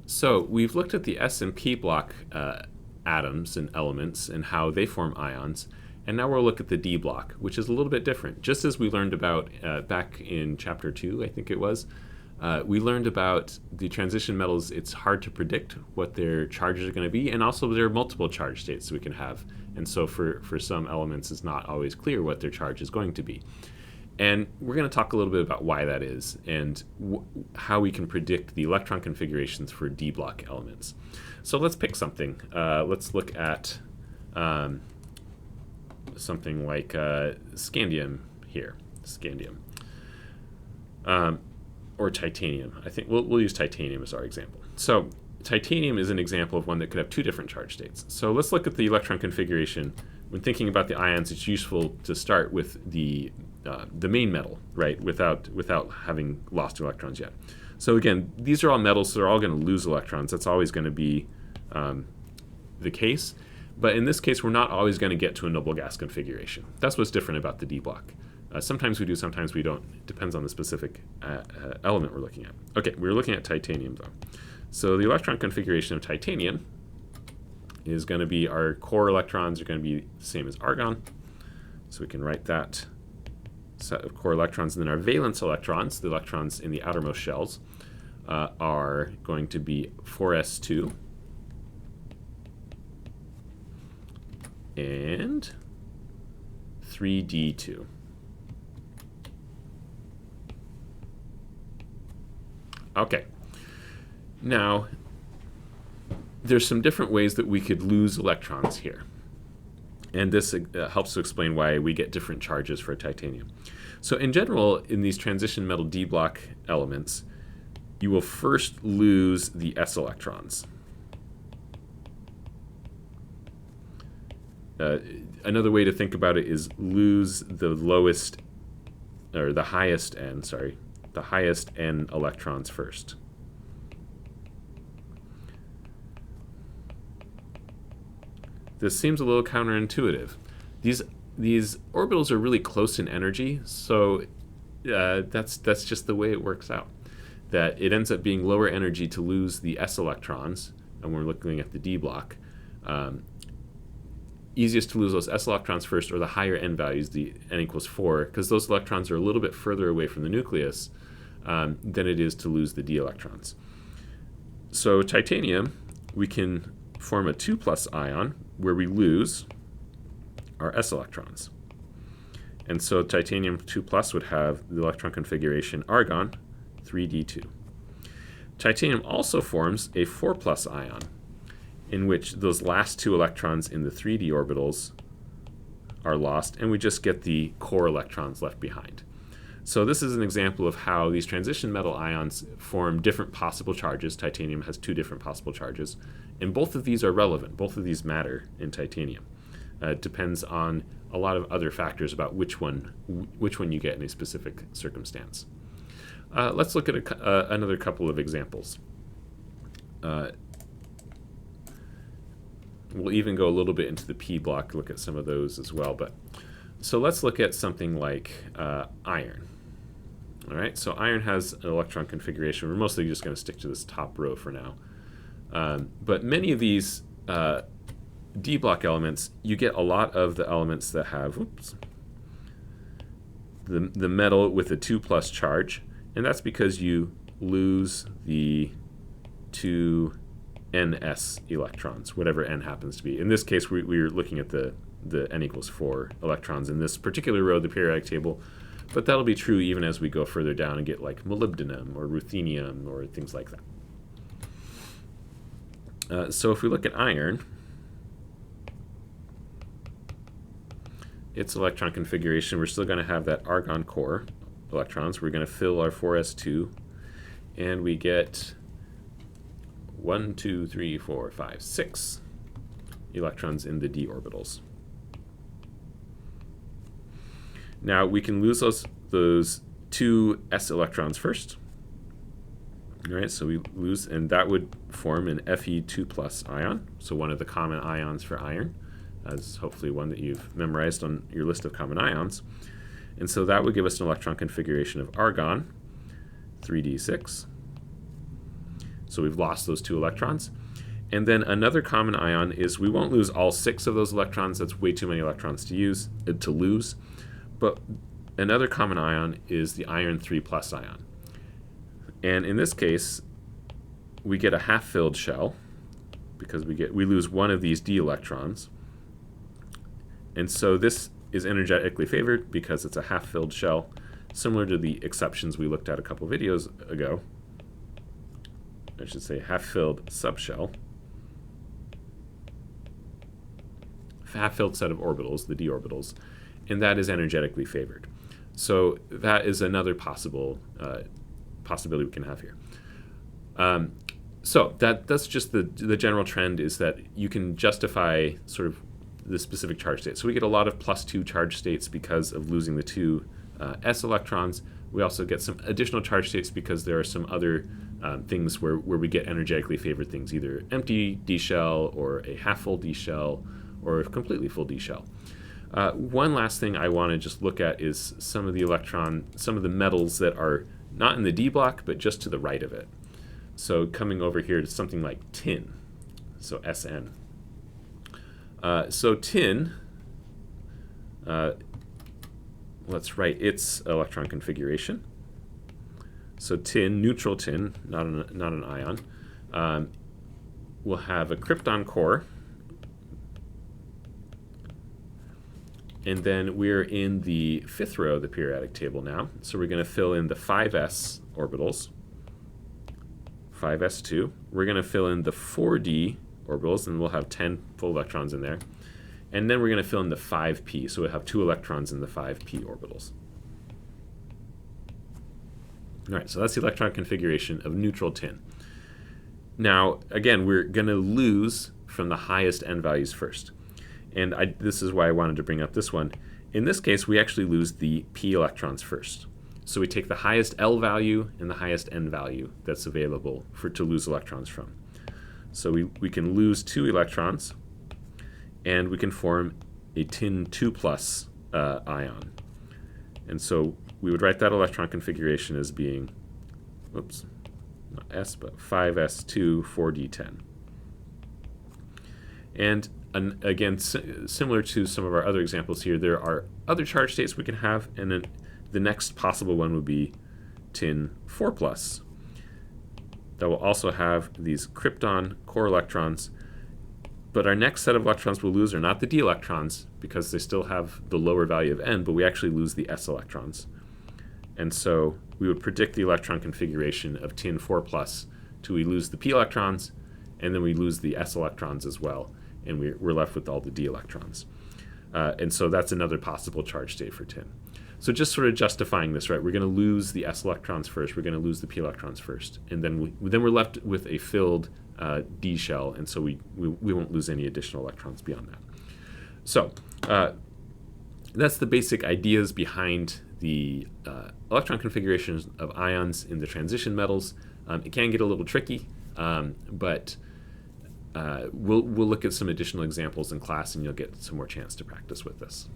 So we've looked at the S and P block atoms and elements and how they form ions. And now we'll look at the D block, which is a little bit different. Just as we learned about back in chapter 2, I think it was, we learned about the transition metals. It's hard to predict what their charges are going to be, and also there are multiple charge states we can have. And so for some elements, it's not always clear what their charge is going to be. And we're going to talk a little bit about why that is and how we can predict the electron configurations for D block elements. So let's pick something. Let's look at something like scandium here, scandium, or titanium. I think we'll use titanium as our example. So titanium is an example of one that could have two different charge states. So let's look at the electron configuration. When thinking about the ions, it's useful to start with the main metal, right, without having lost electrons yet. So again, these are all metals, so they're all going to lose electrons. That's always going to be the case. But in this case, we're not always going to get to a noble gas configuration. That's what's different about the D block. Sometimes we do, sometimes we don't. It depends on the specific element we're looking at. Okay, we're looking at titanium, though. So the electron configuration of titanium is going to be our core electrons are going to be the same as argon. So we can write that set of core electrons. And then our valence electrons, the electrons in the outermost shells, are going to be 4s2 and 3d2. Okay. Now, there's some different ways that we could lose electrons here. And this helps to explain why we get different charges for titanium. So in general, in these transition metal D block elements, you will first lose the s electrons. Another way to think about it is lose the lowest, or the highest n, the highest n electrons first. This seems a little counterintuitive. These orbitals are really close in energy, so that's just the way it works out. That it ends up being lower energy to lose the s electrons, and we're looking at the D block. Easiest to lose those s electrons first, or the higher n values, the n equals 4, because those electrons are a little bit further away from the nucleus than it is to lose the d electrons. So titanium, we can form a 2+ ion where we lose our s electrons. And so titanium 2+ would have the electron configuration argon 3d2. Titanium also forms a 4+ ion, in which those last two electrons in the 3d orbitals are lost, and we just get the core electrons left behind. So this is an example of how these transition metal ions form different possible charges. Titanium has two different possible charges, and both of these are relevant. Both of these matter in titanium. It depends on a lot of other factors about which one you get in a specific circumstance. Let's look at another couple of examples. We'll even go a little bit into the P block, look at some of those as well. So let's look at something like iron. All right, so iron has an electron configuration. We're mostly just going to stick to this top row for now. But many of these D block elements, you get a lot of the elements that have the metal with a 2+ charge, and that's because you lose the 2 ns electrons, whatever n happens to be. In this case, we're looking at the n equals 4 electrons in this particular row of the periodic table, but that'll be true even as we go further down and get like molybdenum or ruthenium or things like that. So if we look at iron, its electron configuration, we're still going to have that argon core electrons. We're going to fill our 4s2, and we get 1, 2, 3, 4, 5, 6 electrons in the d orbitals. Now we can lose those 2 s electrons first. All right, so we lose, and that would form an Fe2+ ion, so one of the common ions for iron, as hopefully one that you've memorized on your list of common ions. And so that would give us an electron configuration of argon 3d6. So we've lost those 2 electrons. And then another common ion is we won't lose all 6 of those electrons. That's way too many electrons to lose. But another common ion is the iron 3+ ion. And in this case, we get a half-filled shell because we lose one of these d electrons. And so this is energetically favored because it's a half-filled shell, similar to the exceptions we looked at a couple videos ago. I should say half-filled subshell. Half-filled set of orbitals, the d orbitals, and that is energetically favored. So that is another possibility we can have here. So that's just the general trend, is that you can justify sort of the specific charge state. So we get a lot of +2 charge states because of losing the 2 s electrons. We also get some additional charge states because there are some other things where we get energetically favored things, either empty d shell or a half-full d shell or a completely full d shell. One last thing I want to just look at is some of the metals that are not in the d block, but just to the right of it. So coming over here to something like tin, so Sn. So tin, let's write its electron configuration. So tin, neutral tin, not an ion, will have a krypton core. And then we're in the 5th row of the periodic table now. So we're going to fill in the 5s orbitals, 5s2. We're going to fill in the 4d orbitals, and we'll have 10 full electrons in there. And then we're going to fill in the 5p, so we'll have 2 electrons in the 5p orbitals. All right, so that's the electron configuration of neutral tin. Now, again, we're going to lose from the highest n values first. And this is why I wanted to bring up this one. In this case, we actually lose the p electrons first. So we take the highest L value and the highest N value that's available to lose electrons from. So we can lose 2 electrons, and we can form a tin 2+ ion. And so we would write that electron configuration as being, whoops, not S, but 5s2, 4d10. And again, similar to some of our other examples here, there are other charge states we can have, and then the next possible one would be tin 4+. That will also have these krypton core electrons, but our next set of electrons we'll lose are not the d electrons, because they still have the lower value of n, but we actually lose the s electrons. And so we would predict the electron configuration of tin 4+ till we lose the p electrons, and then we lose the s electrons as well, and we're left with all the d electrons. And so that's another possible charge state for tin. So just sort of justifying this, right? We're going to lose the s electrons first, we're going to lose the p electrons first, and then we're left with a filled d shell, and so we won't lose any additional electrons beyond that. So that's the basic ideas behind the electron configurations of ions in the transition metals. It can get a little tricky, but we'll look at some additional examples in class, and you'll get some more chance to practice with this.